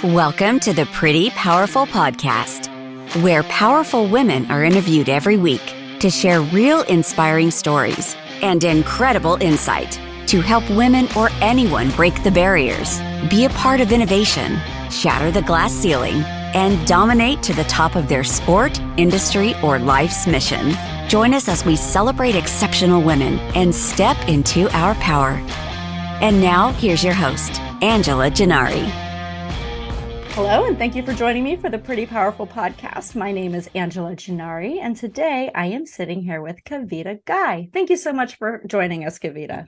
Welcome to the Pretty Powerful Podcast, where powerful women are interviewed every week to share real inspiring stories and incredible insight to help women or anyone break the barriers, be a part of innovation, shatter the glass ceiling, and dominate to the top of their sport, industry, or life's mission. Join us as we celebrate exceptional women and step into our power. And now, here's your host, Angela Gennari. Hello, and thank you for joining me for the Pretty Powerful Podcast. My name is Angela Gennari, and today I am sitting here with Kavitta Ghai. Thank you so much for joining us, Kavitta.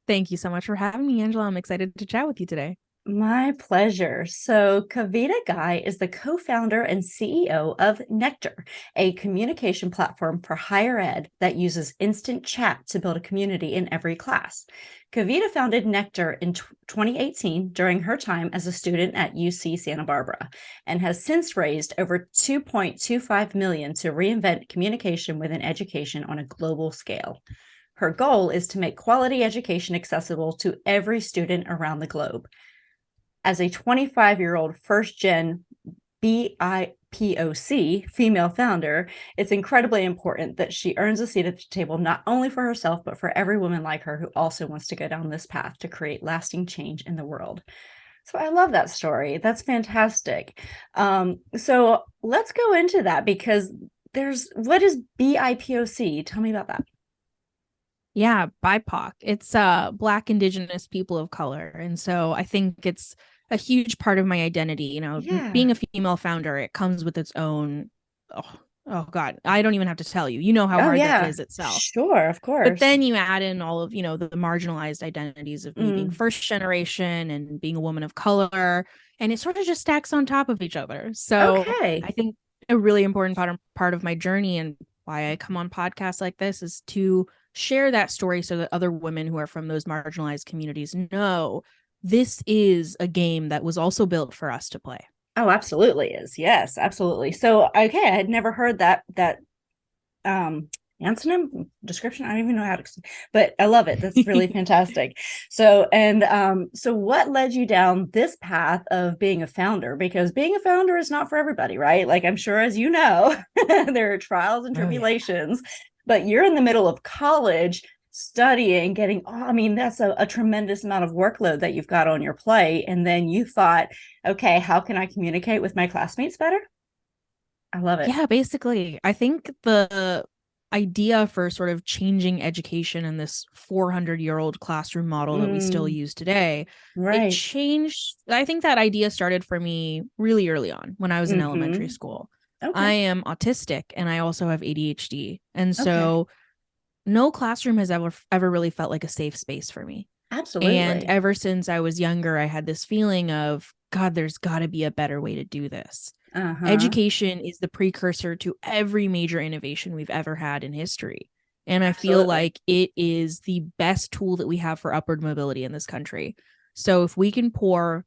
Thank you so much for having me, Angela. I'm excited to chat with you today. My pleasure. So Kavitta Ghai is the co-founder and CEO of Nectir, a communication platform for higher ed that uses instant chat to build a community in every class. Kavitta founded Nectir in 2018 during her time as a student at UC Santa Barbara and has since raised over $2.25 million to reinvent communication within education on a global scale. Her goal is to make quality education accessible to every student around the globe. As a 25-year-old first-gen BIPOC female founder, it's incredibly important that she earns a seat at the table not only for herself, but for every woman like her who also wants to go down this path to create lasting change in the world. So I love that story. That's fantastic. So let's go into that because what is BIPOC? Tell me about that. Yeah, BIPOC. It's Black, Indigenous, people of color. And so I think it's a huge part of my identity. You know, being a female founder, it comes with its own, oh God, I don't even have to tell you. You know how hard that is itself. Sure, of course. But then you add in all of, the marginalized identities of me being first generation and being a woman of color, and it sort of just stacks on top of each other. So I think a really important part of my journey and why I come on podcasts like this is to share that story so that other women who are from those marginalized communities know this is a game that was also built for us to play. Oh, absolutely is. Yes, absolutely. So, okay, I had never heard that antonym description. I don't even know how to, but I love it. That's really fantastic. So, so what led you down this path of being a founder? Because being a founder is not for everybody, right? Like I'm sure, as you know, there are trials and tribulations, but you're in the middle of college studying, that's a tremendous amount of workload that you've got on your plate. And then you thought, okay, how can I communicate with my classmates better? I love it. Yeah, basically, I think the idea for sort of changing education in this 400-year-old classroom model that we still use today, it changed. I think that idea started for me really early on when I was in elementary school. I am autistic and I also have ADHD. And so no classroom has ever really felt like a safe space for me. Absolutely. And ever since I was younger, I had this feeling of, God, there's got to be a better way to do this. Education is the precursor to every major innovation we've ever had in history. And I feel like it is the best tool that we have for upward mobility in this country. So if we can pour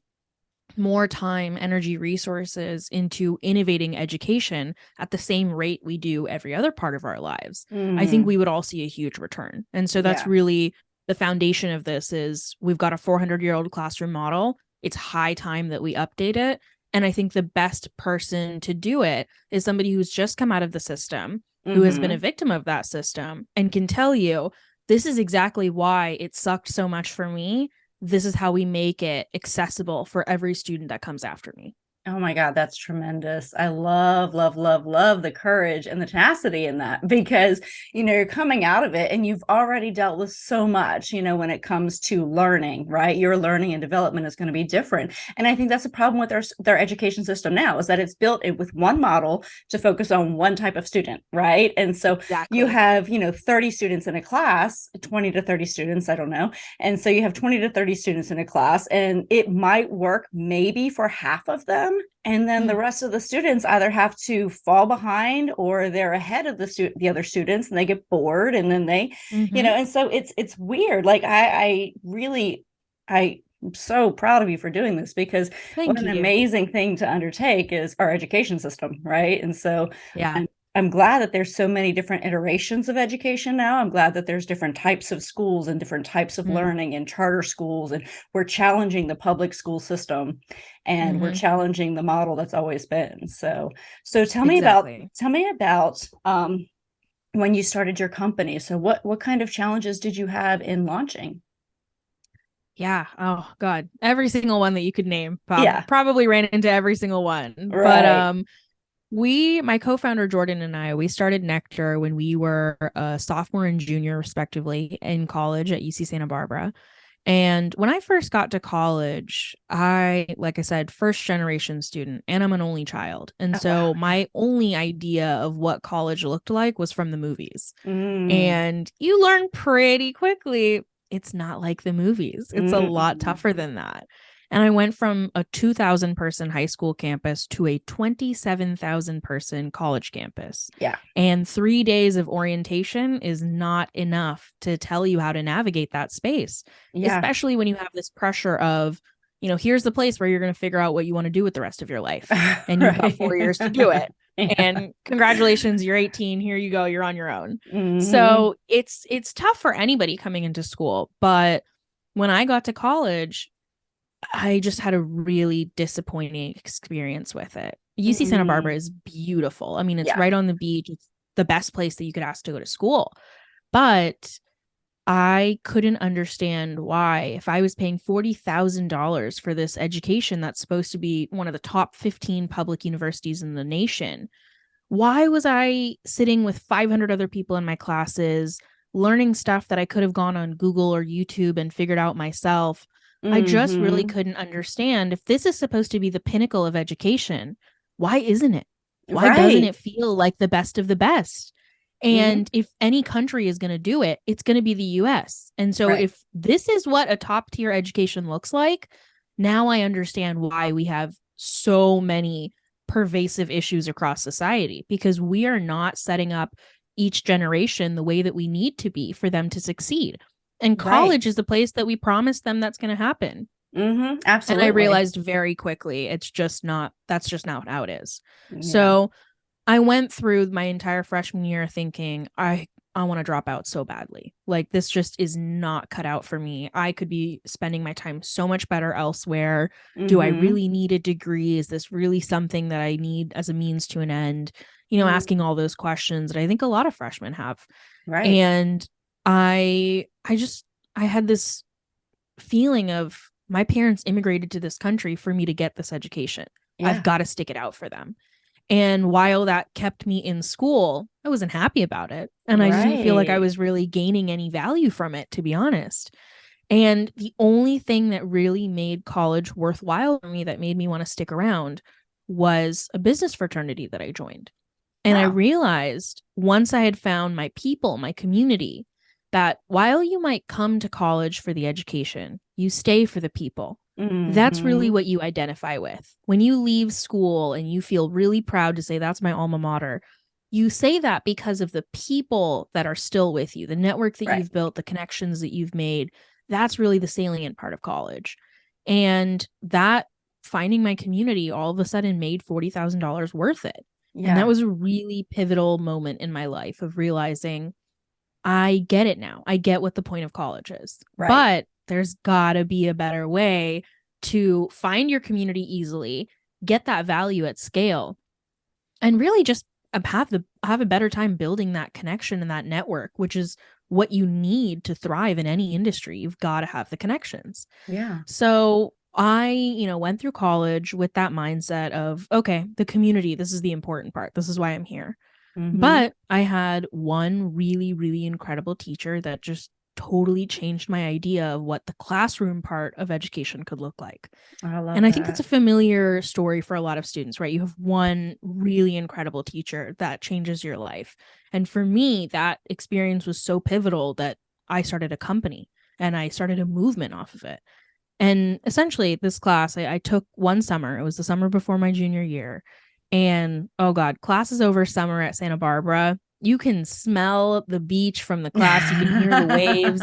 more time, energy, resources into innovating education at the same rate we do every other part of our lives, I think we would all see a huge return. And so that's really the foundation of this is we've got a 400-year-old classroom model. It's high time that we update it. And I think the best person to do it is somebody who's just come out of the system, who has been a victim of that system and can tell you, this is exactly why it sucked so much for me. This is how we make it accessible for every student that comes after me. Oh my God, that's tremendous. I love, love, love, love the courage and the tenacity in that because, you're coming out of it and you've already dealt with so much, when it comes to learning, right? Your learning and development is going to be different. And I think that's the problem with their education system now is that it's built with one model to focus on one type of student, right? And so you have, 30 students in a class, 20 to 30 students, I don't know. And so you have 20 to 30 students in a class and it might work maybe for half of them. And then the rest of the students either have to fall behind or they're ahead of the other students and they get bored and then they, and so it's weird. Like I'm so proud of you for doing this because what an amazing thing to undertake is our education system. Right. And so I'm glad that there's so many different iterations of education now. I'm glad that there's different types of schools and different types of learning and charter schools, and we're challenging the public school system, and we're challenging the model that's always been. So tell me about when you started your company. So what kind of challenges did you have in launching? Yeah. Oh God. Every single one that you could name. Yeah. Probably ran into every single one. Right. But my co-founder Jordan and I, we started Nectar when we were a sophomore and junior respectively in college at UC Santa Barbara. And when I first got to college, like I said, first generation student, and I'm an only child. And my only idea of what college looked like was from the movies. And you learn pretty quickly, it's not like the movies. It's a lot tougher than that. And I went from a 2,000 person high school campus to a 27,000 person college campus. Yeah. And 3 days of orientation is not enough to tell you how to navigate that space, especially when you have this pressure of, here's the place where you're going to figure out what you want to do with the rest of your life. And you've got 4 years to do it. And congratulations, you're 18. Here you go. You're on your own. So it's tough for anybody coming into school. But when I got to college, I just had a really disappointing experience with it. UC Santa Barbara is beautiful. I mean, it's right on the beach. It's the best place that you could ask to go to school. But I couldn't understand why, if I was paying $40,000 for this education that's supposed to be one of the top 15 public universities in the nation, why was I sitting with 500 other people in my classes, learning stuff that I could have gone on Google or YouTube and figured out myself? I just really couldn't understand, if this is supposed to be the pinnacle of education, why isn't it? Why doesn't it feel like the best of the best? And if any country is going to do it, it's going to be the US. And so if this is what a top tier education looks like, now I understand why we have so many pervasive issues across society, because we are not setting up each generation the way that we need to be for them to succeed. And college is the place that we promised them that's going to happen. Absolutely. And I realized very quickly, that's just not how it is. So I went through my entire freshman year thinking, I want to drop out so badly. Like, this just is not cut out for me. I could be spending my time so much better elsewhere. Do I really need a degree? Is this really something that I need as a means to an end? Asking all those questions that I think a lot of freshmen have. And I had this feeling of, my parents immigrated to this country for me to get this education. I've got to stick it out for them. And while that kept me in school, I wasn't happy about it. And I didn't feel like I was really gaining any value from it, to be honest. And the only thing that really made college worthwhile for me, that made me want to stick around, was a business fraternity that I joined. And I realized, once I had found my people, my community, that while you might come to college for the education, you stay for the people. That's really what you identify with. When you leave school and you feel really proud to say, that's my alma mater, you say that because of the people that are still with you, the network that you've built, the connections that you've made. That's really the salient part of college. And that, finding my community, all of a sudden made $40,000 worth it. And that was a really pivotal moment in my life, of realizing, I get it now. I get what the point of college is. But there's gotta be a better way to find your community easily, get that value at scale, and really just have a better time building that connection and that network, which is what you need to thrive in any industry. You've got to have the connections. So I, went through college with that mindset of, okay, the community, this is the important part. This is why I'm here. But I had one really, really incredible teacher that just totally changed my idea of what the classroom part of education could look like. I think that's a familiar story for a lot of students, right? You have one really incredible teacher that changes your life. And for me, that experience was so pivotal that I started a company and I started a movement off of it. And essentially, this class I took one summer. It was the summer before my junior year. And oh God, classes over summer at Santa Barbara, You can smell the beach from the class. You can hear the waves.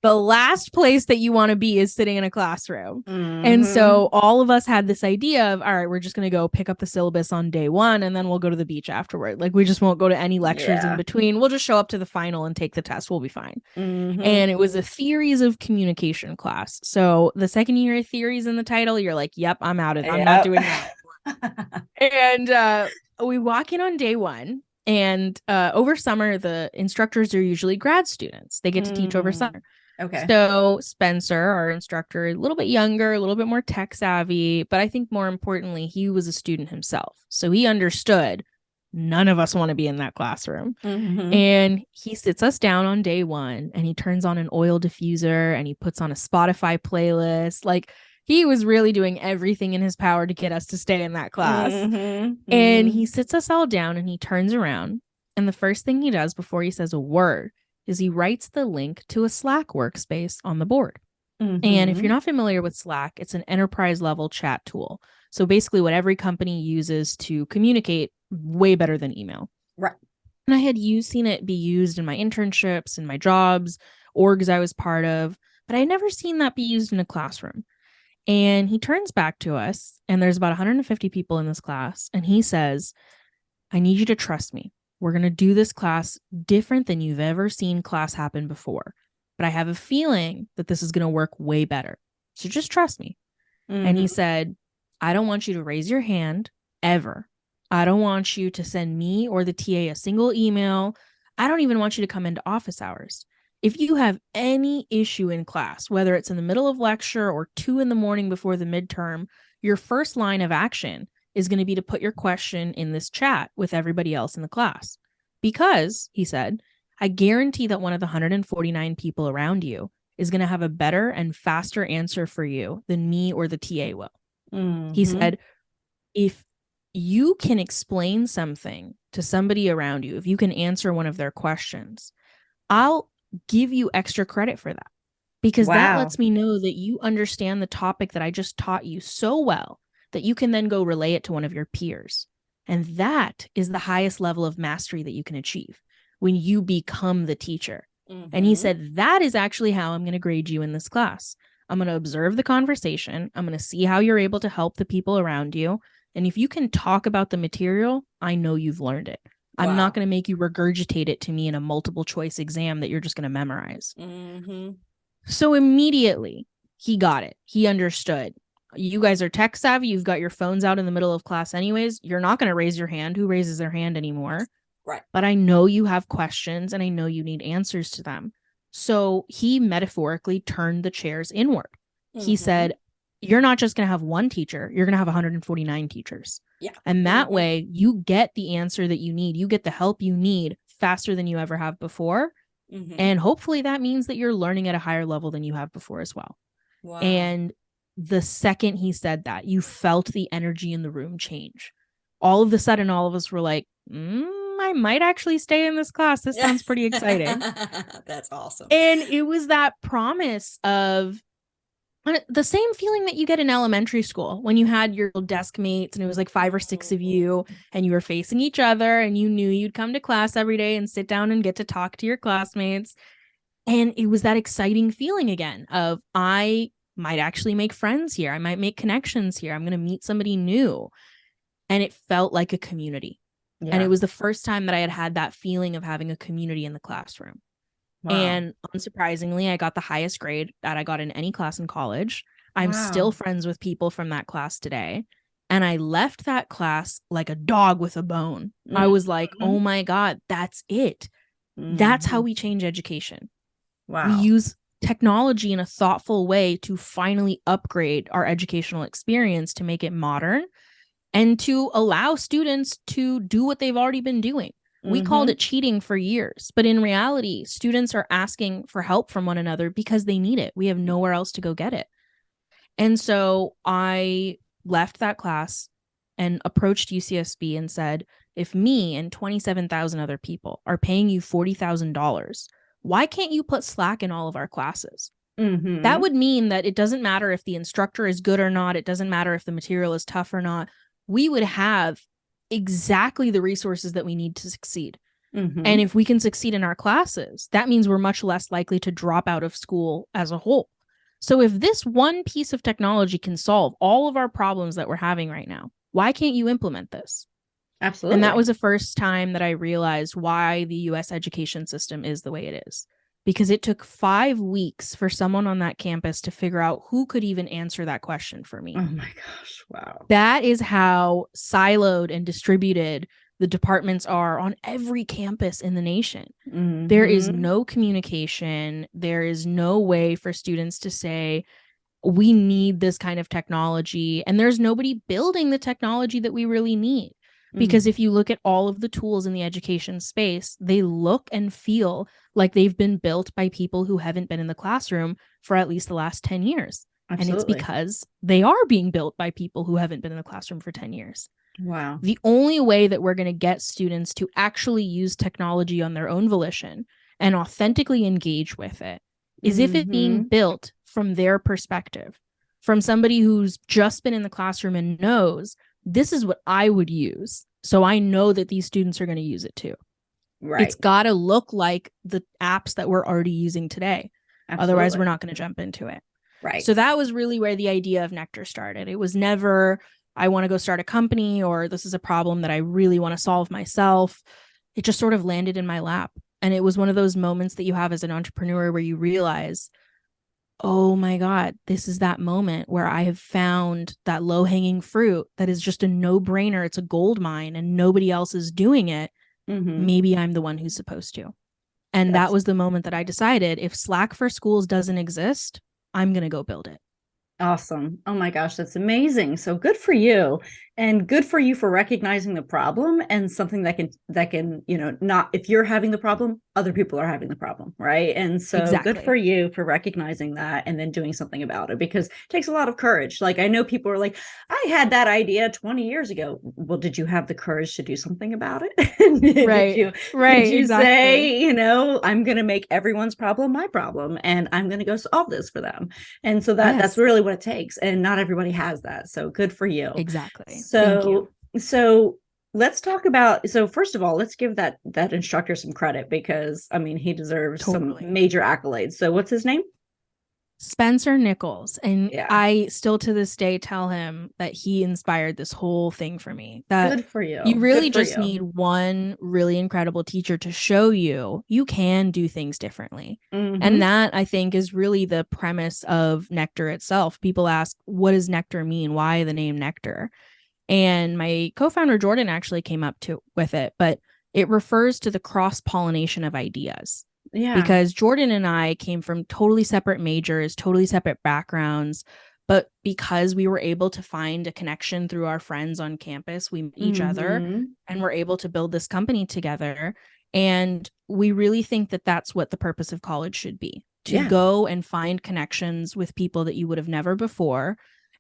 The last place that you want to be is sitting in a classroom. And so all of us had this idea of, all right, we're just going to go pick up the syllabus on day one, and then we'll go to the beach afterward. Like, we just won't go to any lectures in between. We'll just show up to the final and take the test. We'll be fine. And it was a theories of communication class. So the second you hear theories in the title, you're like, yep, I'm out of it. I'm not doing that. And we walk in on day one. And over summer, the instructors are usually grad students. They get to teach over summer. Okay. So Spencer, our instructor, a little bit younger, a little bit more tech savvy, but I think more importantly, he was a student himself. So he understood none of us want to be in that classroom. And he sits us down on day one, and he turns on an oil diffuser, and he puts on a Spotify playlist. Like, he was really doing everything in his power to get us to stay in that class. And he sits us all down, and he turns around, and the first thing he does before he says a word is he writes the link to a Slack workspace on the board. And if you're not familiar with Slack, it's an enterprise level chat tool. So basically what every company uses to communicate way better than email. Right. And I had seen it be used in my internships and my jobs, orgs I was part of, but I had never seen that be used in a classroom. And he turns back to us, and there's about 150 people in this class. And he says, I need you to trust me. We're going to do this class different than you've ever seen class happen before. But I have a feeling that this is going to work way better. So just trust me. And he said, I don't want you to raise your hand ever. I don't want you to send me or the TA a single email. I don't even want you to come into office hours. If you have any issue in class, whether it's in the middle of lecture or 2 a.m. before the midterm, your first line of action is going to be to put your question in this chat with everybody else in the class. Because, he said, I guarantee that one of the 149 people around you is going to have a better and faster answer for you than me or the TA will. He said, if you can explain something to somebody around you, if you can answer one of their questions, I'll give you extra credit for that, because that lets me know that you understand the topic that I just taught you so well that you can then go relay it to one of your peers. And that is the highest level of mastery that you can achieve when you become the teacher. And he said, that is actually how I'm going to grade you in this class. I'm going to observe the conversation. I'm going to see how you're able to help the people around you. And if you can talk about the material, I know you've learned it. I'm not going to make you regurgitate it to me in a multiple choice exam that you're just going to memorize. So immediately he got it. He understood. You guys are tech savvy. You've got your phones out in the middle of class anyways. You're not going to raise your hand. Who raises their hand anymore? Right. But I know you have questions, and I know you need answers to them. So he metaphorically turned the chairs inward. He said, you're not just going to have one teacher. You're going to have 149 teachers. Yeah. And that way you get the answer that you need. You get the help you need faster than you ever have before. And hopefully that means that you're learning at a higher level than you have before as well. And the second he said that, you felt the energy in the room change. All of a sudden, all of us were like, I might actually stay in this class. This sounds pretty exciting. That's awesome. And it was that promise of the same feeling that you get in elementary school when you had your desk mates and it was like 5 or 6 of you and you were facing each other and you knew you'd come to class every day and sit down and get to talk to your classmates. And it was that exciting feeling again of, I might actually make friends here. I might make connections here. I'm going to meet somebody new. And it felt like a community. And it was the first time that I had had that feeling of having a community in the classroom. And unsurprisingly, I got the highest grade that I got in any class in college. I'm still friends with people from that class today. And I left that class like a dog with a bone. I was like, oh my God, that's it. That's how we change education. We use technology in a thoughtful way to finally upgrade our educational experience to make it modern and to allow students to do what they've already been doing. We called it cheating for years, but in reality, students are asking for help from one another because they need it. We have nowhere else to go get it. And so I left that class and approached UCSB and said, if me and 27,000 other people are paying you $40,000, why can't you put Slack in all of our classes? That would mean that it doesn't matter if the instructor is good or not. It doesn't matter if the material is tough or not. We would have exactly the resources that we need to succeed. And if we can succeed in our classes, that means we're much less likely to drop out of school as a whole. So if this one piece of technology can solve all of our problems that we're having right now, why can't you implement this? Absolutely. And that was the first time that I realized why the US education system is the way it is. Because it took 5 weeks for someone on that campus to figure out who could even answer that question for me. Oh my gosh. Wow. That is how siloed and distributed the departments are on every campus in the nation. There is no communication. There is no way for students to say, we need this kind of technology. And there's nobody building the technology that we really need. Because if you look at all of the tools in the education space, they look and feel like they've been built by people who haven't been in the classroom for at least the last 10 years. Absolutely. And it's because they are being built by people who haven't been in the classroom for 10 years. Wow. The only way that we're going to get students to actually use technology on their own volition and authentically engage with it is if it's being built from their perspective, from somebody who's just been in the classroom and knows this is what I would use. So I know that these students are going to use it too. Right. It's got to look like the apps that we're already using today. Absolutely. Otherwise, we're not going to jump into it. Right. So that was really where the idea of Nectar started. It was never, I want to go start a company, or this is a problem that I really want to solve myself. It just sort of landed in my lap. And it was one of those moments that you have as an entrepreneur where you realize, oh my God, this is that moment where I have found that low-hanging fruit that is just a no-brainer. It's a gold mine and nobody else is doing it. Maybe I'm the one who's supposed to. And that was the moment that I decided if Slack for Schools doesn't exist, I'm going to go build it. Awesome. Oh my gosh, that's amazing. So good for you. And good for you for recognizing the problem and something that can, not, if you're having the problem, other people are having the problem. Right. And so Good for you for recognizing that and then doing something about it, because it takes a lot of courage. Like, I know people are like, I had that idea 20 years ago. Well, did you have the courage to do something about it? Did you say, I'm going to make everyone's problem my problem and I'm going to go solve this for them. And so that's really what it takes. And not everybody has that. So good for you. Exactly. So let's talk about, first of all, let's give that instructor some credit, because he deserves some major accolades. So what's his name? Spencer Nichols. And I still to this day tell him that he inspired this whole thing for me. That good for you. You really just need one really incredible teacher to show you can do things differently. And that, I think, is really the premise of Nectar itself. People ask, what does Nectar mean? Why the name Nectar? And my co-founder Jordan actually came up with it, but it refers to the cross-pollination of ideas. Yeah. Because Jordan and I came from totally separate majors, totally separate backgrounds, but because we were able to find a connection through our friends on campus, we met each other and were able to build this company together. And we really think that that's what the purpose of college should be, to go and find connections with people that you would have never before.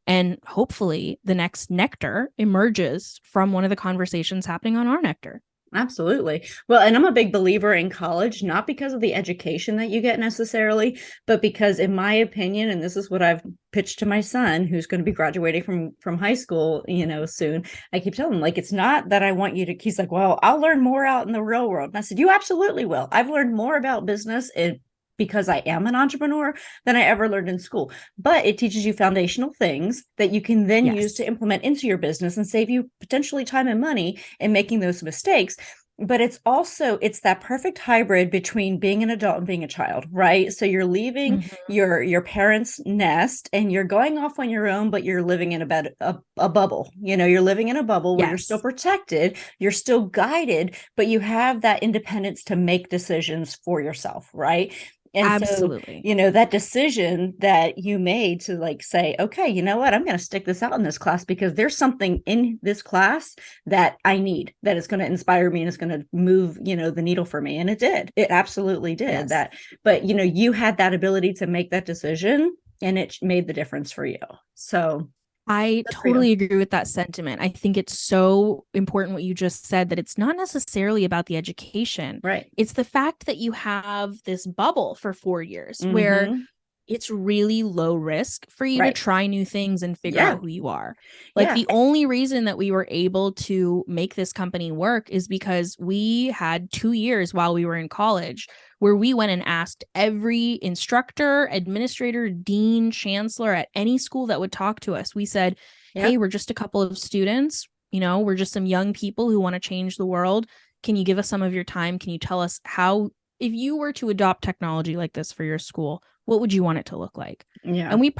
And hopefully the next Nectar emerges from one of the conversations happening on our Nectar. Absolutely. Well, and I'm a big believer in college, not because of the education that you get necessarily, but because, in my opinion, and this is what I've pitched to my son, who's going to be graduating from high school, soon. I keep telling him, like, it's not that I want you to, he's like, well, I'll learn more out in the real world. And I said, you absolutely will. I've learned more about business because I am an entrepreneur than I ever learned in school. But it teaches you foundational things that you can then use to implement into your business and save you potentially time and money in making those mistakes. But it's that perfect hybrid between being an adult and being a child, right? So you're leaving your parents' nest and you're going off on your own, but you're living in a bubble. You're living in a bubble where you're still protected, you're still guided, but you have that independence to make decisions for yourself, right? And absolutely. So, that decision that you made to say, okay, you know what, I'm going to stick this out in this class because there's something in this class that I need, that is going to inspire me and it's going to move, the needle for me. And it did. It absolutely did that. But, you had that ability to make that decision and it made the difference for you. So I totally agree with that sentiment. I think it's so important what you just said, that it's not necessarily about the education. Right. It's the fact that you have this bubble for 4 years where it's really low risk for you to try new things and figure out who you are. Like the only reason that we were able to make this company work is because we had 2 years while we were in college where we went and asked every instructor, administrator, dean, chancellor at any school that would talk to us. We said, hey, we're just a couple of students. You know, we're just some young people who want to change the world. Can you give us some of your time? Can you tell us how, if you were to adopt technology like this for your school, what would you want it to look like? Yeah. And we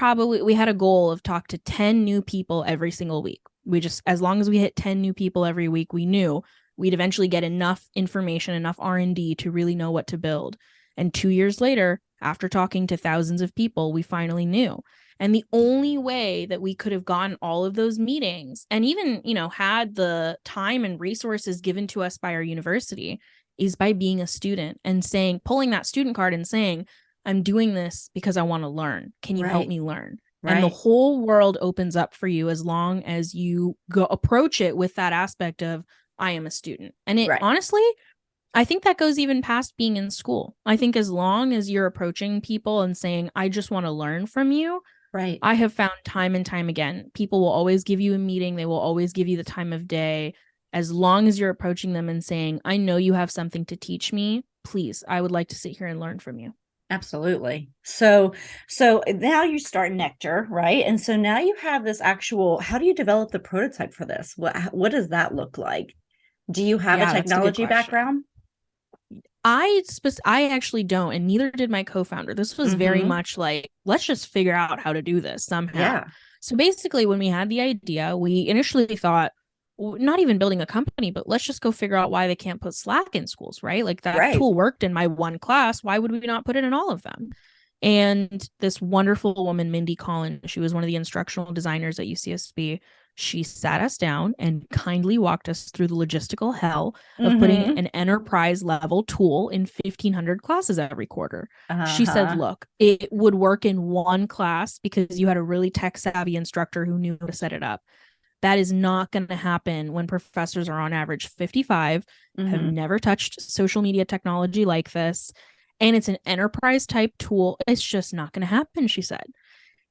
had a goal of talk to 10 new people every single week. We just, as long as we hit 10 new people every week, we knew we'd eventually get enough information, enough R&D to really know what to build. And 2 years later, after talking to thousands of people, we finally knew. And the only way that we could have gotten all of those meetings and even, you know, had the time and resources given to us by our university is by being a student and saying, pulling that student card and saying, I'm doing this because I want to learn. Can you help me learn? And the whole world opens up for you as long as you go approach it with that aspect of, I am a student. And it honestly, I think that goes even past being in school. I think as long as you're approaching people and saying, I just want to learn from you. Right. I have found time and time again, people will always give you a meeting. They will always give you the time of day. As long as you're approaching them and saying, I know you have something to teach me. Please, I would like to sit here and learn from you. Absolutely. So now you start Nectar, right? And so now you have this actual, how do you develop the prototype for this? What does that look like? Do you have a technology background? I actually don't, and neither did my co-founder. This was very much like, let's just figure out how to do this somehow. Yeah. So basically, when we had the idea, we initially thought, not even building a company, but let's just go figure out why they can't put Slack in schools, right? Like that tool worked in my one class. Why would we not put it in all of them? And this wonderful woman, Mindy Collins, she was one of the instructional designers at UCSB. She sat us down and kindly walked us through the logistical hell of putting an enterprise level tool in 1,500 classes every quarter. She said, look, it would work in one class because you had a really tech savvy instructor who knew how to set it up. That is not going to happen when professors are on average 55, have never touched social media technology like this, and it's an enterprise type tool. It's just not going to happen, she said.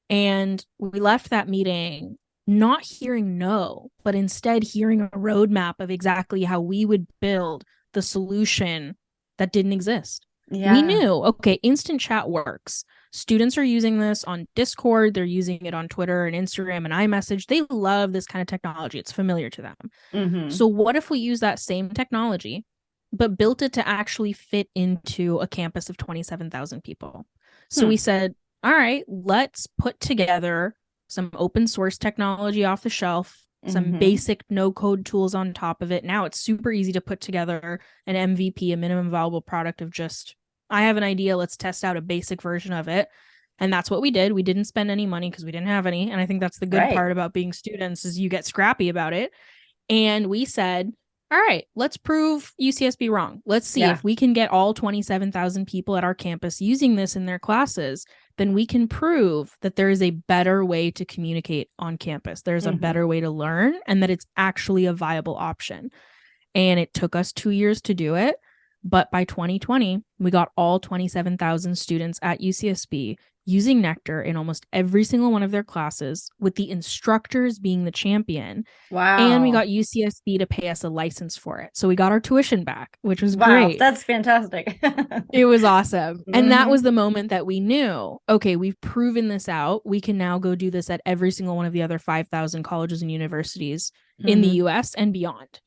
And we left that meeting not hearing no, but instead hearing a roadmap of exactly how we would build the solution that didn't exist. Yeah. We knew, okay, instant chat works. Students are using this on Discord. They're using it on Twitter and Instagram and iMessage. They love this kind of technology. It's familiar to them. So what if we use that same technology, but built it to actually fit into a campus of 27,000 people? So we said, all right, let's put together some open source technology off the shelf, some basic no code tools on top of it. Now it's super easy to put together an MVP, a minimum viable product of just, I have an idea, let's test out a basic version of it. And that's what we did. We didn't spend any money because we didn't have any. And I think that's the good part about being students is you get scrappy about it. And we said, all right, let's prove UCSB wrong. Let's see if we can get all 27,000 people at our campus using this in their classes, then we can prove that there is a better way to communicate on campus. There's a better way to learn and that it's actually a viable option. And it took us 2 years to do it. But by 2020, we got all 27,000 students at UCSB using Nectar in almost every single one of their classes, with the instructors being the champion. Wow. And we got UCSB to pay us a license for it. So we got our tuition back, which was great. That's fantastic. It was awesome. And that was the moment that we knew, okay, we've proven this out. We can now go do this at every single one of the other 5,000 colleges and universities in the US and beyond.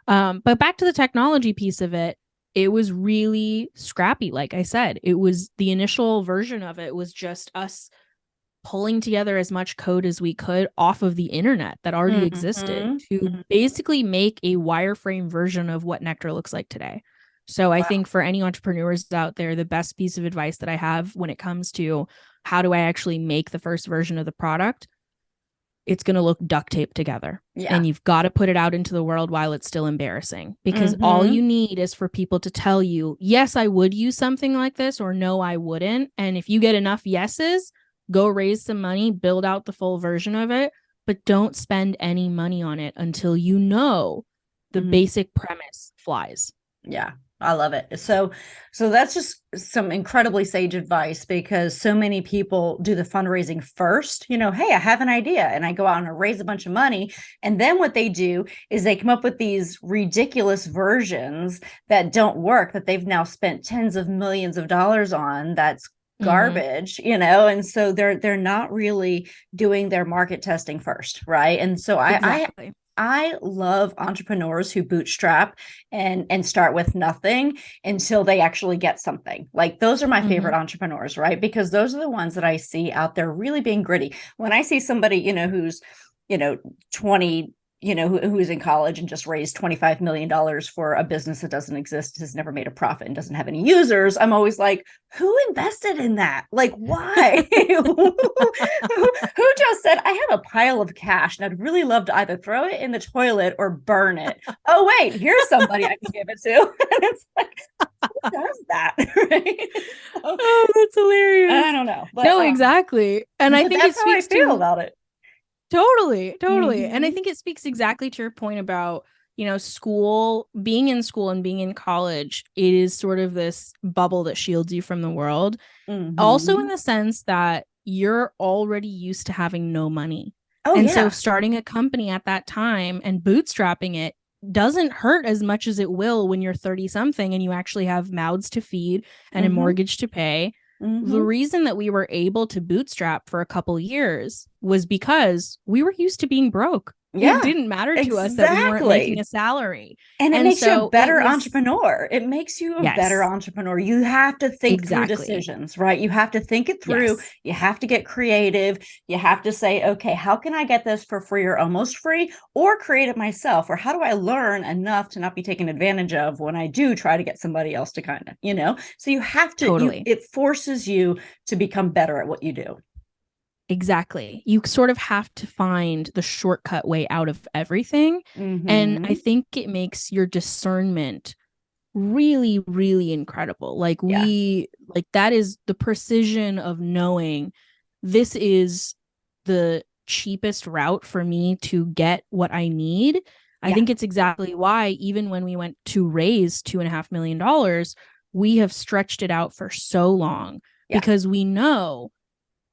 But back to the technology piece of it, it was really scrappy. Like I said, it was the initial version of it was just us pulling together as much code as we could off of the internet that already existed to basically make a wireframe version of what Nectar looks like today. So I think for any entrepreneurs out there, the best piece of advice that I have when it comes to how do I actually make the first version of the product, it's going to look duct taped together. Yeah. And you've got to put it out into the world while it's still embarrassing, because all you need is for people to tell you, yes, I would use something like this, or no, I wouldn't. And if you get enough yeses, go raise some money, build out the full version of it, but don't spend any money on it until you know the basic premise flies. Yeah. I love it. So that's just some incredibly sage advice, because so many people do the fundraising first. Hey, I have an idea, and I go out and raise a bunch of money. And then what they do is they come up with these ridiculous versions that don't work, that they've now spent tens of millions of dollars on. That's garbage, and so they're not really doing their market testing first, right? And so Exactly. I love entrepreneurs who bootstrap and start with nothing until they actually get something. Like, those are my favorite entrepreneurs, right? Because those are the ones that I see out there really being gritty. When I see somebody, who's, 20, who's in college and just raised $25 million for a business that doesn't exist, has never made a profit, and doesn't have any users, I'm always like, who invested in that? Like, why? who just said, I have a pile of cash and I'd really love to either throw it in the toilet or burn it? Oh, wait, here's somebody I can give it to. And it's like, who does that? Right? Oh, that's hilarious. I don't know. But, no, exactly. And I think that's it speaks how I feel about it. Totally. And I think it speaks exactly to your point about, school, being in school and being in college. It is sort of this bubble that shields you from the world. Also, in the sense that you're already used to having no money. So starting a company at that time and bootstrapping it doesn't hurt as much as it will when you're 30 something and you actually have mouths to feed and a mortgage to pay. The reason that we were able to bootstrap for a couple years was because we were used to being broke. It didn't matter to us that we weren't making a salary. And it makes you a better entrepreneur. It makes you a better entrepreneur. You have to think through decisions, right? You have to think it through. You have to get creative. You have to say, okay, how can I get this for free or almost free, or create it myself? Or how do I learn enough to not be taken advantage of when I do try to get somebody else to kind of, so you have to, it forces you to become better at what you do. Exactly. You sort of have to find the shortcut way out of everything. And I think it makes your discernment really, really incredible. Like that is the precision of knowing this is the cheapest route for me to get what I need. I think it's exactly why, even when we went to raise $2.5 million, we have stretched it out for so long because we know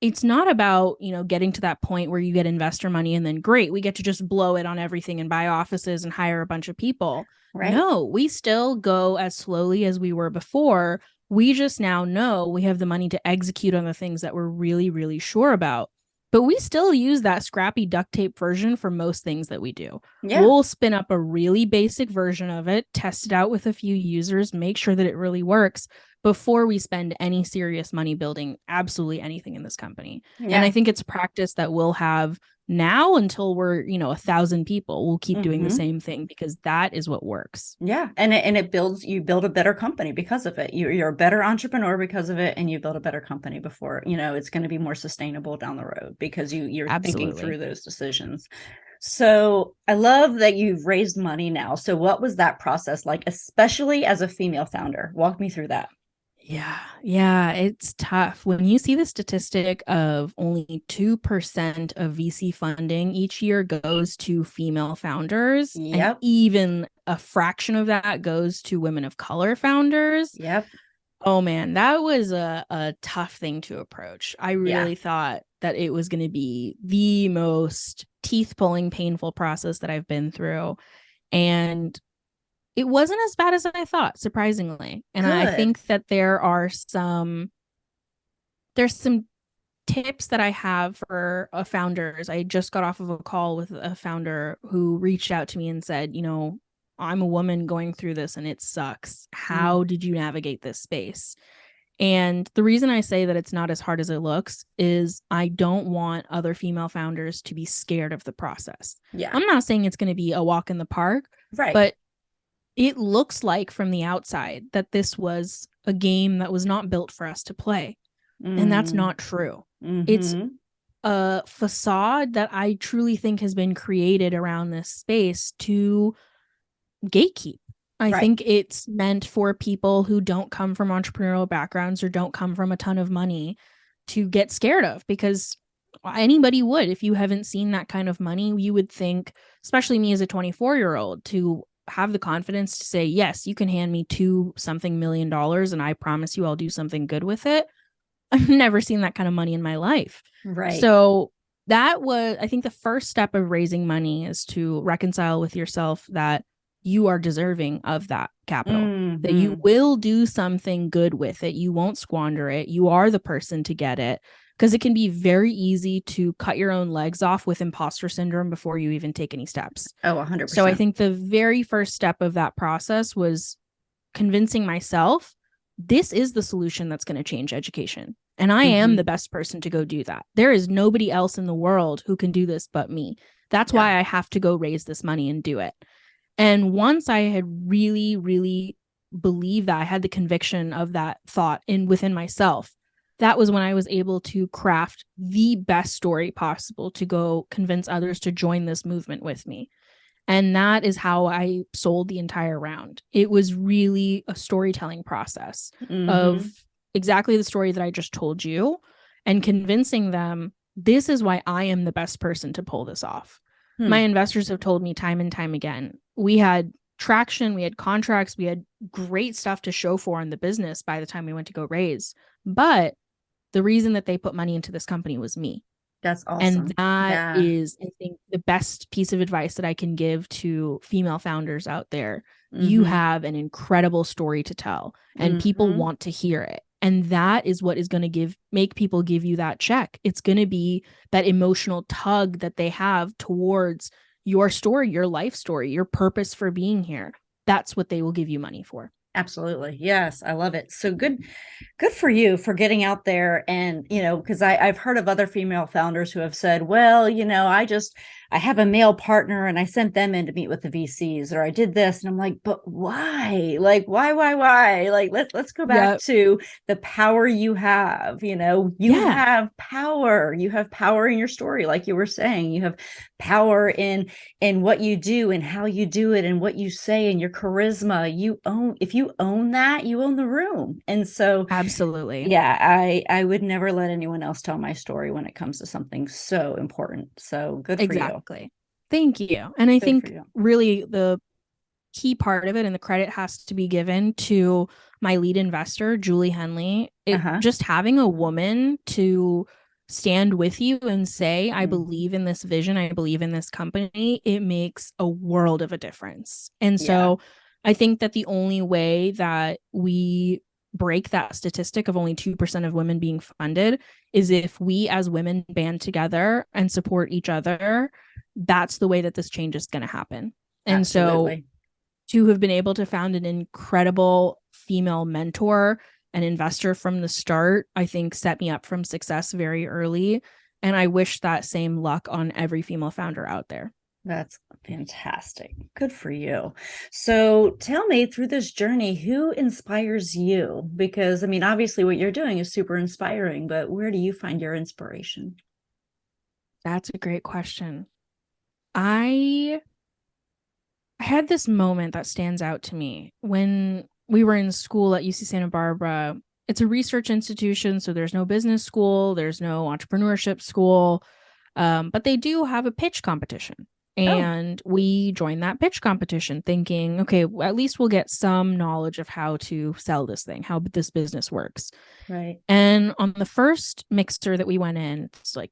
it's not about, getting to that point where you get investor money and then great, we get to just blow it on everything and buy offices and hire a bunch of people. Right. No, we still go as slowly as we were before. We just now know we have the money to execute on the things that we're really, really sure about. But we still use that scrappy duct tape version for most things that we do. We'll spin up a really basic version of it, test it out with a few users, make sure that it really works before we spend any serious money building absolutely anything in this company. And I think it's a practice that we'll have now until we're, 1,000 people. We'll keep doing the same thing because that is what works. Yeah. And you build a better company because of it. You're a better entrepreneur because of it. And you build a better company before, it's going to be more sustainable down the road because you're thinking through those decisions. So I love that you've raised money now. So what was that process like, especially as a female founder? Walk me through that. Yeah, it's tough. When you see the statistic of only 2% of VC funding each year goes to female founders, and even a fraction of that goes to women of color founders. Oh man, that was a tough thing to approach. I really thought that it was going to be the most teeth-pulling, painful process that I've been through. And it wasn't as bad as I thought, surprisingly. And I think that there's some tips that I have for founders. I just got off of a call with a founder who reached out to me and said, I'm a woman going through this and it sucks. How did you navigate this space? And the reason I say that it's not as hard as it looks is I don't want other female founders to be scared of the process. I'm not saying it's going to be a walk in the park, but it looks like from the outside that this was a game that was not built for us to play. And that's not true. It's a facade that I truly think has been created around this space to gatekeep. I think it's meant for people who don't come from entrepreneurial backgrounds or don't come from a ton of money to get scared of, because anybody would. If you haven't seen that kind of money, you would think, especially me as a 24-year-old, to have the confidence to say, yes, you can hand me $2 million and I promise you I'll do something good with it. I've never seen that kind of money in my life. Right. So that was, I think, the first step of raising money is to reconcile with yourself that you are deserving of that capital, that you will do something good with it. You won't squander it. You are the person to get it, because it can be very easy to cut your own legs off with imposter syndrome before you even take any steps. Oh, 100%. So I think the very first step of that process was convincing myself, this is the solution that's going to change education. And I am the best person to go do that. There is nobody else in the world who can do this but me. That's why I have to go raise this money and do it. And once I had really, really believed that, I had the conviction of that thought within myself, that was when I was able to craft the best story possible to go convince others to join this movement with me. And that is how I sold the entire round. It was really a storytelling process of exactly the story that I just told you, and convincing them, this is why I am the best person to pull this off. My investors have told me time and time again, we had traction, we had contracts, we had great stuff to show for in the business by the time we went to go raise. But the reason that they put money into this company was me. That's awesome. And that is, I think, the best piece of advice that I can give to female founders out there. You have an incredible story to tell, and people want to hear it. And that is what is going to make people give you that check. It's going to be that emotional tug that they have towards your story, your life story, your purpose for being here. That's what they will give you money for. Absolutely. Yes. I love it. So good for you for getting out there. And, because I've heard of other female founders who have said, well, I have a male partner and I sent them in to meet with the VCs, or I did this. And I'm like, but why? Like, why? Like, let's go back to the power you have. You have power. You have power in your story. Like you were saying, you have power in what you do and how you do it and what you say and your charisma. If you own that, you own the room. And so absolutely. Yeah, I would never let anyone else tell my story when it comes to something so important. So good for you. Thank you. And I think really the key part of it, and the credit has to be given to my lead investor, Julie Henley. Just having a woman to stand with you and say, I believe in this vision, I believe in this company, it makes a world of a difference. And so I think that the only way that we break that statistic of only 2% of women being funded is if we as women band together and support each other. That's the way that this change is going to happen. And Absolutely. So to have been able to found an incredible female mentor and investor from the start, I think set me up from success very early. And I wish that same luck on every female founder out there. That's fantastic. Good for you. So tell me, through this journey, who inspires you? Because, obviously what you're doing is super inspiring, but where do you find your inspiration? That's a great question. I had this moment that stands out to me when we were in school at UC Santa Barbara. It's a research institution, so there's no business school, there's no entrepreneurship school, but they do have a pitch competition. And we joined that pitch competition thinking, okay, at least we'll get some knowledge of how to sell this thing, how this business works. Right. And on the first mixer that we went in, it's like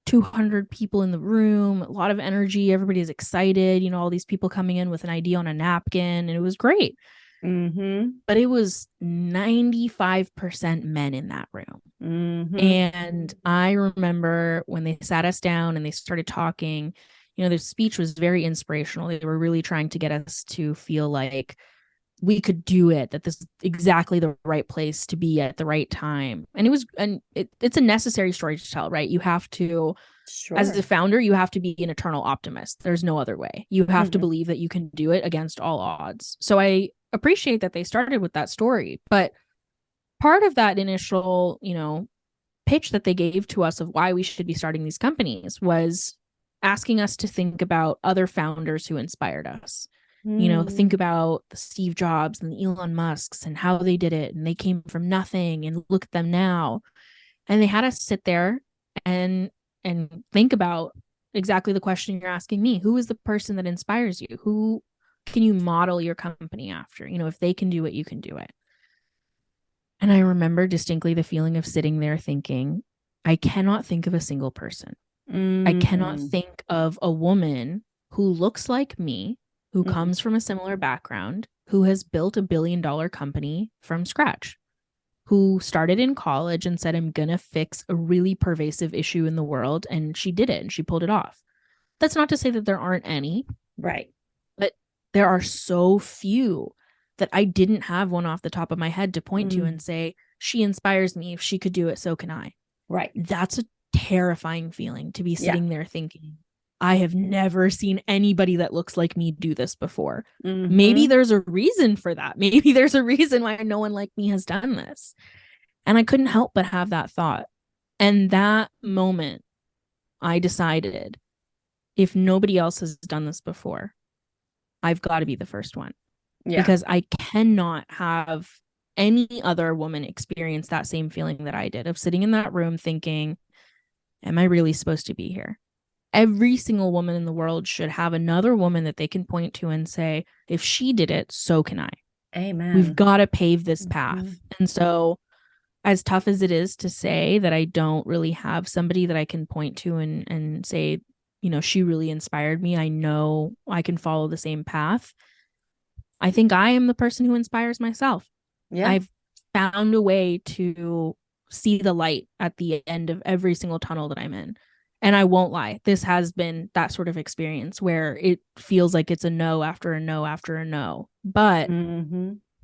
200 people in the room, a lot of energy. Everybody's excited, all these people coming in with an idea on a napkin, and it was great. But it was 95% men in that room. And I remember when they sat us down and they started talking, their speech was very inspirational. They were really trying to get us to feel like we could do it, that this is exactly the right place to be at the right time. And it's a necessary story to tell, right? You have to, as a founder, you have to be an eternal optimist. There's no other way. You have to believe that you can do it against all odds. So I appreciate that they started with that story. But part of that initial, pitch that they gave to us of why we should be starting these companies was asking us to think about other founders who inspired us. Think about the Steve Jobs and the Elon Musks and how they did it. And they came from nothing, and look at them now. And they had us sit there and think about exactly the question you're asking me. Who is the person that inspires you? Who can you model your company after? If they can do it, you can do it. And I remember distinctly the feeling of sitting there thinking, I cannot think of a single person. I cannot think of a woman who looks like me, who comes from a similar background, who has built $1 billion company from scratch, who started in college and said, I'm going to fix a really pervasive issue in the world. And she did it and she pulled it off. That's not to say that there aren't any. Right. But there are so few that I didn't have one off the top of my head to point to and say, she inspires me. If she could do it, so can I. Right. That's a terrifying feeling to be sitting there thinking, I have never seen anybody that looks like me do this before. Maybe there's a reason for that. Maybe there's a reason why no one like me has done this. And I couldn't help but have that thought. And that moment, I decided, if nobody else has done this before, I've got to be the first one. Yeah. Because I cannot have any other woman experience that same feeling that I did of sitting in that room thinking, am I really supposed to be here? Every single woman in the world should have another woman that they can point to and say, if she did it, so can I. Amen. We've got to pave this path. And so, as tough as it is to say that I don't really have somebody that I can point to and say, she really inspired me, I know I can follow the same path. I think I am the person who inspires myself. Yeah. I've found a way to see the light at the end of every single tunnel that I'm in. And I won't lie, this has been that sort of experience where it feels like it's a no after a no after a no. But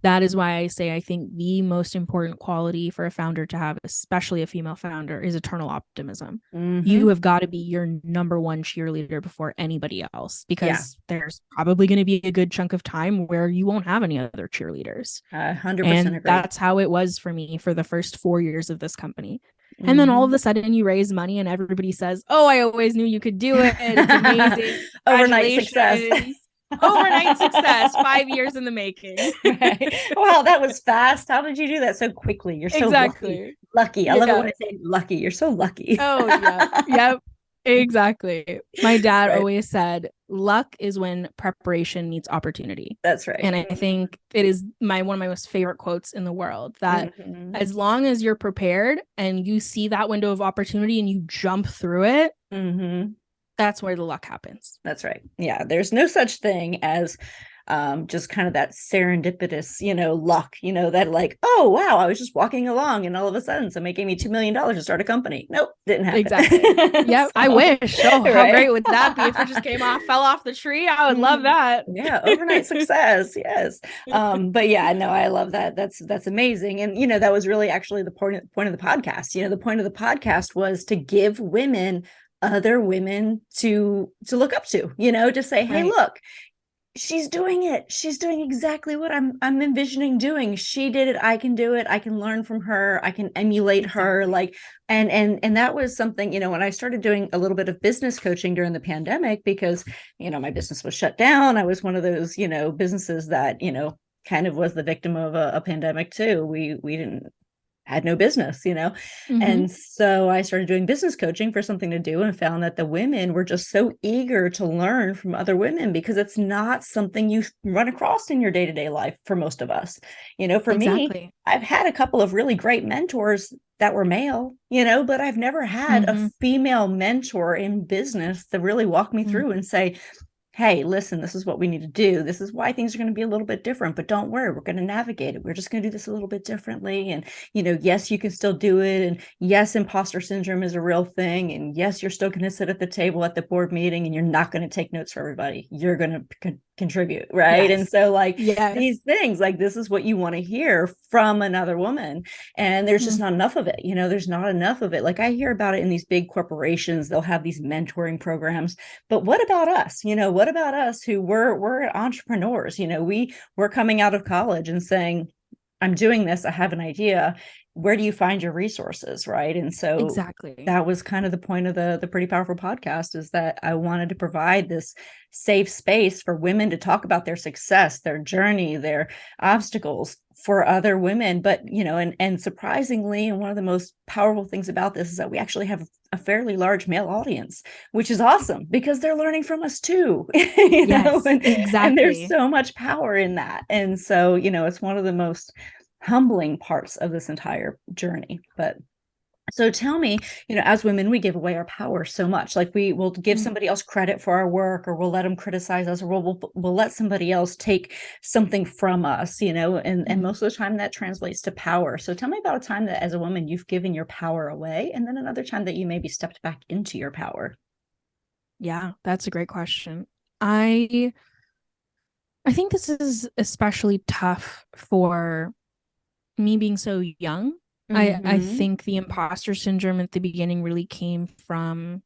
that is why I say I think the most important quality for a founder to have, especially a female founder, is eternal optimism. You have got to be your number one cheerleader before anybody else, because there's probably going to be a good chunk of time where you won't have any other cheerleaders. 100% and agree. That's how it was for me for the first 4 years of this company. And then all of a sudden you raise money and everybody says, oh, I always knew you could do it. It's amazing. Overnight success. Overnight success, 5 years in the making. Right. Wow, that was fast. How did you do that so quickly? You're so lucky. I love it when I say lucky. You're so lucky. Oh, yeah. Yep. Exactly. My dad always said, luck is when preparation meets opportunity. That's right. And I think it is one of my most favorite quotes in the world, that as long as you're prepared and you see that window of opportunity and you jump through it, that's where the luck happens. That's right. Yeah. There's no such thing as just kind of that serendipitous, luck, that like, oh, wow, I was just walking along and all of a sudden somebody gave me $2 million to start a company. Nope, didn't happen. Exactly. Yep. So, I wish. Oh, how great would that be if it just fell off the tree? I would love that. Yeah. Overnight success. Yes. But yeah, no, I love that. That's amazing. And, that was really actually the point of the podcast. The point of the podcast was to give women other women to look up to, to say, hey, look, she's doing it. She's doing exactly what I'm envisioning doing. She did it. I can do it. I can learn from her. I can emulate her. Like, and that was something, when I started doing a little bit of business coaching during the pandemic, because, my business was shut down. I was one of those, businesses that, kind of was the victim of a pandemic too. We had no business, And so I started doing business coaching for something to do, and found that the women were just so eager to learn from other women, because it's not something you run across in your day-to-day life for most of us. For me, I've had a couple of really great mentors that were male, but I've never had a female mentor in business to really walk me through and say, hey, listen, this is what we need to do. This is why things are going to be a little bit different, but don't worry, we're going to navigate it. We're just going to do this a little bit differently. And, yes, you can still do it. And yes, imposter syndrome is a real thing. And yes, you're still going to sit at the table at the board meeting and you're not going to take notes for everybody. You're going to contribute. Right. Yes. And so these things, like, this is what you want to hear from another woman. And there's just not enough of it. There's not enough of it. Like, I hear about it in these big corporations. They'll have these mentoring programs, but what about us? What about us who we're entrepreneurs? We're coming out of college and saying, I'm doing this. I have an idea. where do you find your resources, right? And so exactly, that was kind of the point of the Pretty Powerful podcast, is that I wanted to provide this safe space for women to talk about their success, their journey, their obstacles for other women. But, you know, and surprisingly, and one of the most powerful things about this is that we actually have a fairly large male audience, which is awesome because they're learning from us too. You know, exactly. And there's so much power in that. And so, you know, it's one of the most humbling parts of this entire journey. But so tell me, you know, as women, we give away our power so much. Like we will give somebody else credit for our work, or we'll let them criticize us, or we'll let somebody else take something from us, you know, and most of the time that translates to power. So tell me about a time that as a woman, you've given your power away, and then another time that you maybe stepped back into your power. Yeah, that's a great question. I think this is especially tough for me being so young. I think the imposter syndrome at the beginning really came from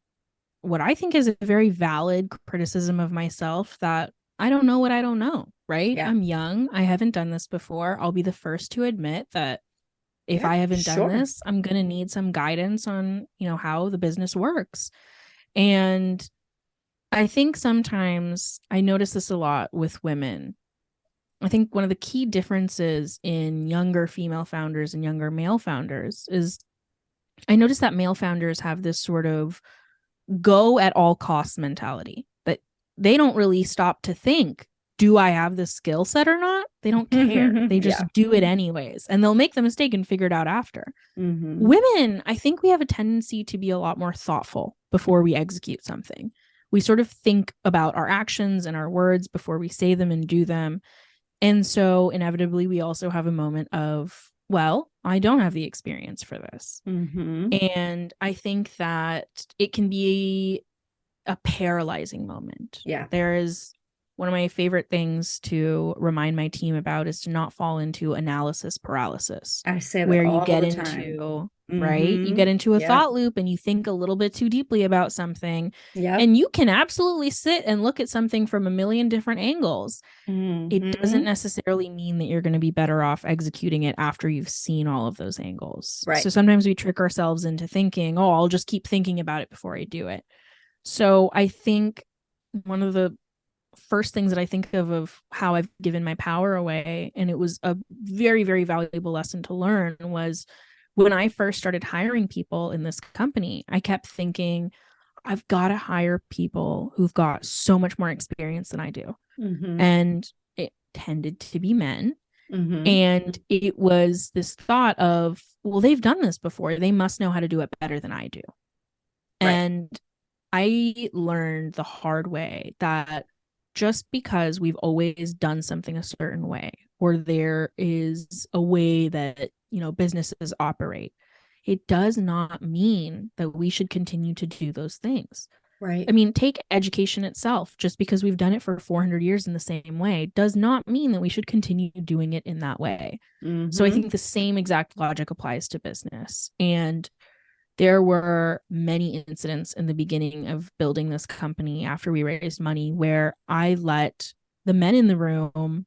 what I think is a very valid criticism of myself, that I don't know what I don't know, right? Yeah. I'm young. I haven't done this before. I'll be the first to admit that if I haven't done this, I'm going to need some guidance on, you know, how the business works. And I think sometimes I notice this a lot with women. I think one of the key differences in younger female founders and younger male founders is I notice that male founders have this sort of go at all costs mentality, that they don't really stop to think, do I have the skill set or not? They don't care. They just do it anyways. And they'll make the mistake and figure it out after. Women, I think we have a tendency to be a lot more thoughtful before we execute something. We sort of think about our actions and our words before we say them and do them. And so inevitably, we also have a moment of, well, I don't have the experience for this. And I think that it can be a paralyzing moment. Yeah. There is one of my favorite things to remind my team about is to not fall into analysis paralysis. I say that where all you get the into time. right? You get into a thought loop and you think a little bit too deeply about something. And you can absolutely sit and look at something from a million different angles. It doesn't necessarily mean that you're going to be better off executing it after you've seen all of those angles. Right. So sometimes we trick ourselves into thinking, oh, I'll just keep thinking about it before I do it. So I think one of the first things that I think of how I've given my power away, and it was a very, very valuable lesson to learn, was when I first started hiring people in this company, I kept thinking, I've got to hire people who've got so much more experience than I do. And it tended to be men. And it was this thought of, well, they've done this before. They must know how to do it better than I do. Right. And I learned the hard way that just because we've always done something a certain way, or there is a way that, you know, businesses operate, it does not mean that we should continue to do those things. Right. I mean, take education itself. Just because we've done it for 400 years in the same way does not mean that we should continue doing it in that way. So I think the same exact logic applies to business. And there were many incidents in the beginning of building this company after we raised money where I let the men in the room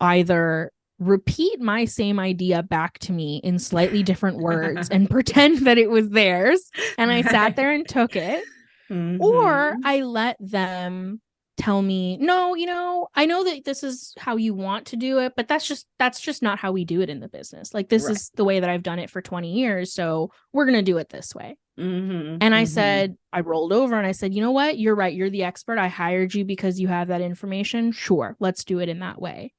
either repeat my same idea back to me in slightly different words and pretend that it was theirs, and I sat there and took it, or I let them tell me, no, you know, I know that this is how you want to do it, but that's just not how we do it in the business. Like, this is the way that I've done it for 20 years. So we're going to do it this way. And I said, I rolled over and I said, you know what? You're right. You're the expert. I hired you because you have that information. Sure. Let's do it in that way.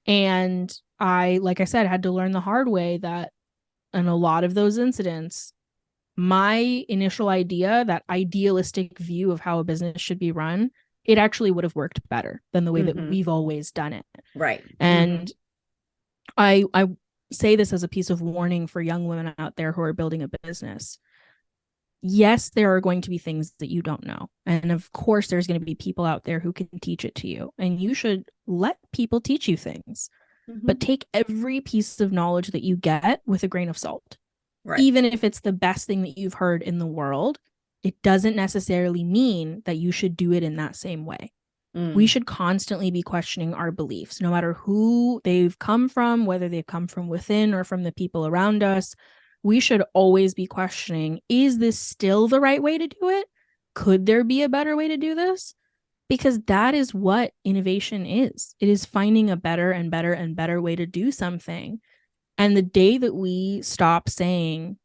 And I, like I said, had to learn the hard way that in a lot of those incidents, my initial idea, that idealistic view of how a business should be run, it actually would have worked better than the way that we've always done it. Right. And I say this as a piece of warning for young women out there who are building a business. Yes, there are going to be things that you don't know. And of course, there's going to be people out there who can teach it to you. And you should let people teach you things. But take every piece of knowledge that you get with a grain of salt. Right. Even if it's the best thing that you've heard in the world, it doesn't necessarily mean that you should do it in that same way. We should constantly be questioning our beliefs, no matter who they've come from, whether they've come from within or from the people around us. We should always be questioning, is this still the right way to do it? Could there be a better way to do this? Because that is what innovation is. It is finding a better and better and better way to do something. And the day that we stop saying,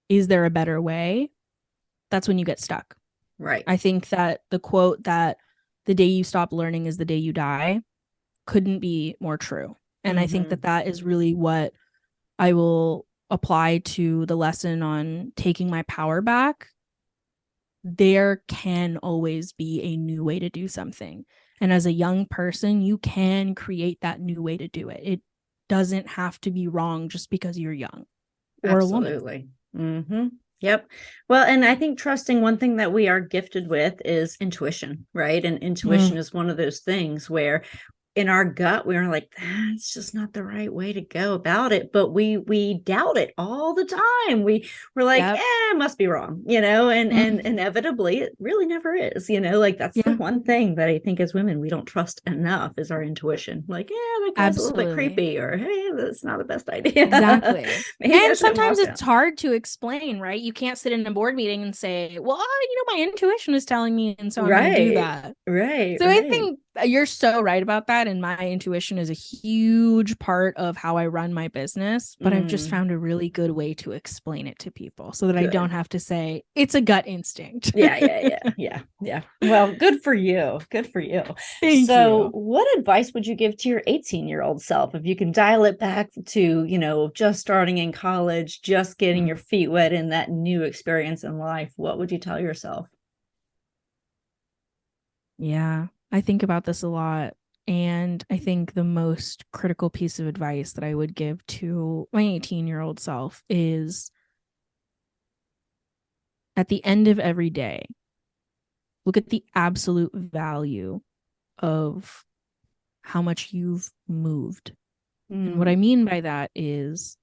is there a better way? That's when you get stuck. Right. I think that the quote that the day you stop learning is the day you die couldn't be more true. And I think that that is really what I will apply to the lesson on taking my power back. There can always be a new way to do something. And as a young person, you can create that new way to do it. It doesn't have to be wrong just because you're young or a woman. Absolutely. Yep. Well, and I think trusting, one thing that we are gifted with is intuition, right? And intuition is one of those things where in our gut, we were like, that's just not the right way to go about it. But we doubt it all the time. We're like, it must be wrong, and inevitably it really never is, like that's the one thing that I think as women, we don't trust enough is our intuition. Like, that guy's a little bit creepy, or, hey, that's not the best idea. Exactly. And sometimes it's hard to explain, right? You can't sit in a board meeting and say, well, my intuition is telling me, and so I'm going to do that. Right. So I think you're so right about that. And my intuition is a huge part of how I run my business. But I've just found a really good way to explain it to people so that I don't have to say it's a gut instinct. Yeah. Well, good for you. Good for you. Thank you. What advice would you give to your 18-year-old self if you can dial it back to, just starting in college, just getting your feet wet in that new experience in life? What would you tell yourself? Yeah, I think about this a lot. And I think the most critical piece of advice that I would give to my 18-year-old self is at the end of every day, look at the absolute value of how much you've moved. And what I mean by that is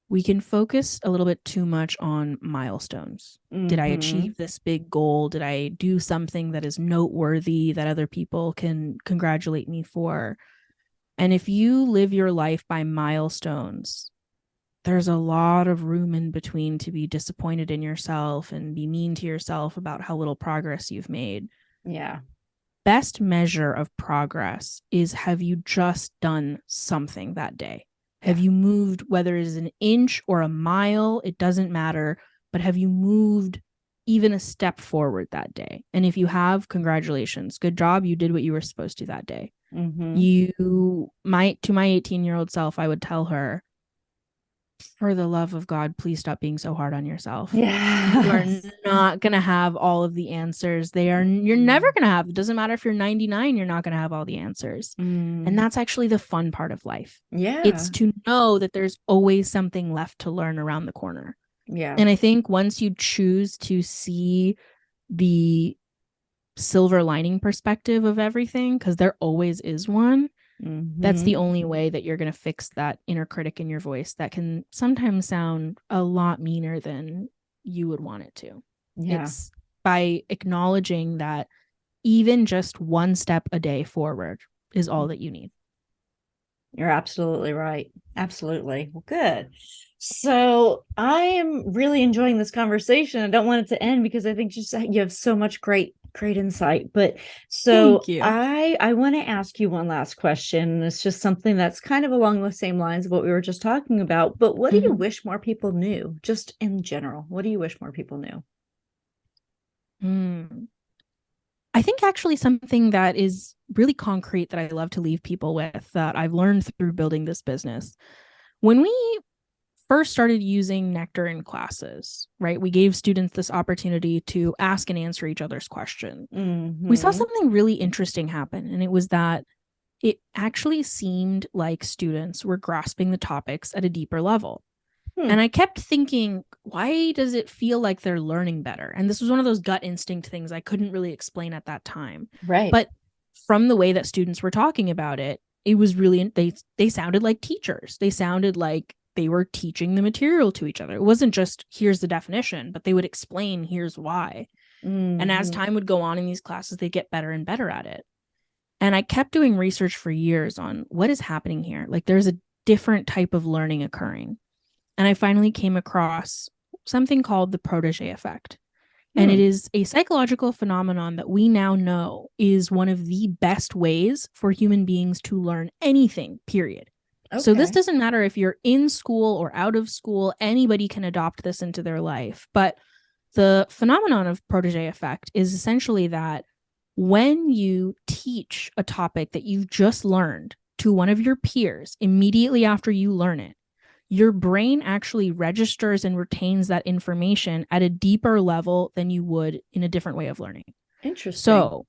we can focus a little bit too much on milestones. Did I achieve this big goal? Did I do something that is noteworthy that other people can congratulate me for? And if you live your life by milestones, there's a lot of room in between to be disappointed in yourself and be mean to yourself about how little progress you've made. Yeah. Best measure of progress is, have you just done something that day? Have you moved, whether it is an inch or a mile, it doesn't matter, but have you moved even a step forward that day? And if you have, congratulations. Good job. You did what you were supposed to that day. To my 18-year-old self, I would tell her, for the love of God, please stop being so hard on yourself. Yeah. You are not going to have all of the answers. You're never going to have. It doesn't matter if you're 99, you're not going to have all the answers. And that's actually the fun part of life. Yeah. It's to know that there's always something left to learn around the corner. Yeah. And I think once you choose to see the silver lining perspective of everything, because there always is one, that's the only way that you're going to fix that inner critic in your voice that can sometimes sound a lot meaner than you would want it to. Yeah. It's by acknowledging that even just one step a day forward is all that you need. You're absolutely right. Absolutely. Well, good. So I am really enjoying this conversation. I don't want it to end because I think just you have so much great insight. But so Thank you. I want to ask you one last question. It's just something that's kind of along the same lines of what we were just talking about. But what do you wish more people knew, just in general? What do you wish more people knew? I think actually something that is really concrete that I love to leave people with, that I've learned through building this business. When we first started using Nectar in classes, right, we gave students this opportunity to ask and answer each other's questions. We saw something really interesting happen, and it was that it actually seemed like students were grasping the topics at a deeper level. And I kept thinking, why does it feel like they're learning better? And this was one of those gut instinct things I couldn't really explain at that time. Right. But from the way that students were talking about it, it was really, they sounded like teachers. They sounded like they were teaching the material to each other. It wasn't just, here's the definition, but they would explain, here's why. And as time would go on in these classes, they get better and better at it. And I kept doing research for years on what is happening here. Like there's a different type of learning occurring. And I finally came across something called the protege effect. And it is a psychological phenomenon that we now know is one of the best ways for human beings to learn anything, period. Okay. So this doesn't matter if you're in school or out of school, anybody can adopt this into their life. But the phenomenon of protege effect is essentially that when you teach a topic that you've just learned to one of your peers immediately after you learn it, your brain actually registers and retains that information at a deeper level than you would in a different way of learning. Interesting. So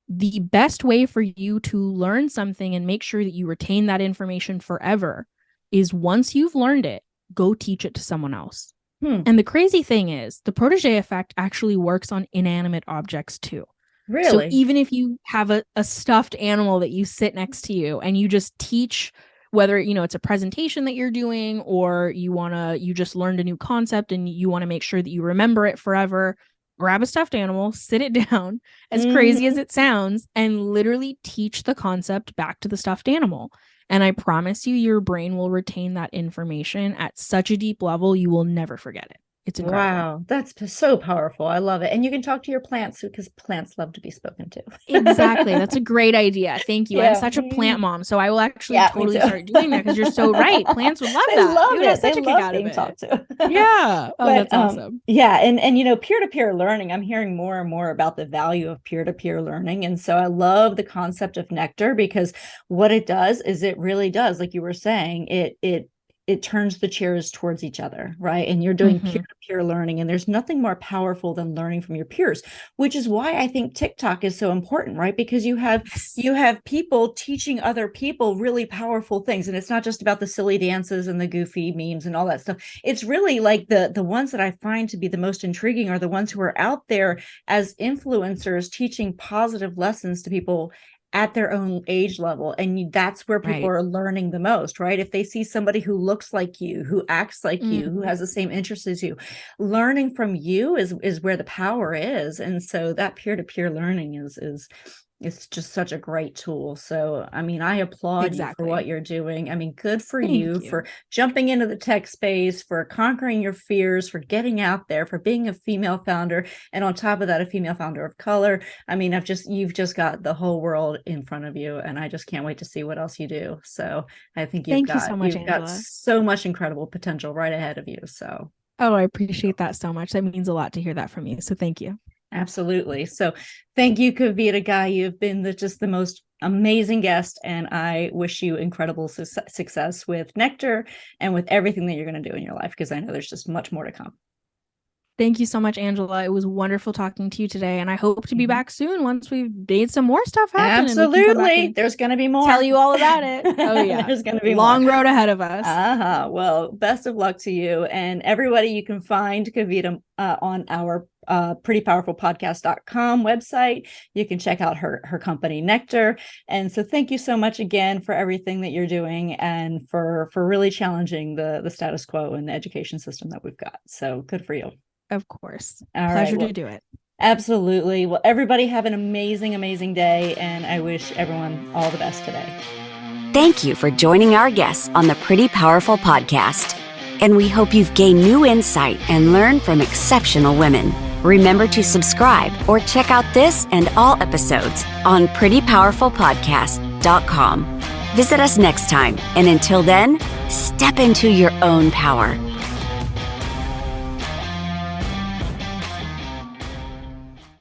the best way for you to learn something and make sure that you retain that information forever is once you've learned it, go teach it to someone else. And the crazy thing is the protege effect actually works on inanimate objects too. Really? So even if you have a stuffed animal that you sit next to you and you just teach, whether, you know, it's a presentation that you're doing or you just learned a new concept and you want to make sure that you remember it forever, grab a stuffed animal, sit it down, as crazy as it sounds, and literally teach the concept back to the stuffed animal. And I promise you, your brain will retain that information at such a deep level, you will never forget it. It's incredible. Wow, that's so powerful. I love it. And you can talk to your plants because plants love to be spoken to. Exactly. That's a great idea. Thank you. I'm such a plant mom, so I will actually totally start doing that because you're so right. Plants would love they that. Love it. They love being talked to. Yeah. Oh, that's awesome. Yeah. And, you know, peer-to-peer learning, I'm hearing more and more about the value of peer-to-peer learning. And so I love the concept of Nectar because what it does is it really does, like you were saying, it turns the chairs towards each other, right? And you're doing peer-to-peer learning, and there's nothing more powerful than learning from your peers, which is why I think TikTok is so important, right? Because you have people teaching other people really powerful things, and it's not just about the silly dances and the goofy memes and all that stuff. It's really like the ones that I find to be the most intriguing are the ones who are out there as influencers teaching positive lessons to people at their own age level. And that's where people are learning the most, right? If they see somebody who looks like you, who acts like you, who has the same interests as you, learning from you is where the power is. And so that peer-to-peer learning is it's just such a great tool. So, I mean, I applaud you for what you're doing. I mean, good for you for jumping into the tech space, for conquering your fears, for getting out there, for being a female founder. And on top of that, a female founder of color. I mean, you've just got the whole world in front of you. And I just can't wait to see what else you do. So I think you've got so much incredible potential right ahead of you. So. Oh, I appreciate that so much. That means a lot to hear that from you. So thank you. Absolutely. So thank you, Kavitta Ghai. You've been just the most amazing guest, and I wish you incredible success with Nectar and with everything that you're going to do in your life, because I know there's just much more to come. Thank you so much, Angela. It was wonderful talking to you today, and I hope to be back soon once we've made some more stuff happen. Absolutely. There's going to be more. Tell you all about it. Oh, yeah. There's going to be long road ahead of us. Well, best of luck to you. And everybody, you can find Kavitta on our prettypowerfulpodcast.com website. You can check out her company, Nectar. And so thank you so much again for everything that you're doing and for really challenging the status quo in the education system that we've got. So good for you. Of course. Pleasure to do it. Absolutely. Well, everybody have an amazing, amazing day. And I wish everyone all the best today. Thank you for joining our guests on the Pretty Powerful Podcast. And we hope you've gained new insight and learned from exceptional women. Remember to subscribe or check out this and all episodes on prettypowerfulpodcast.com. Visit us next time. And until then, step into your own power.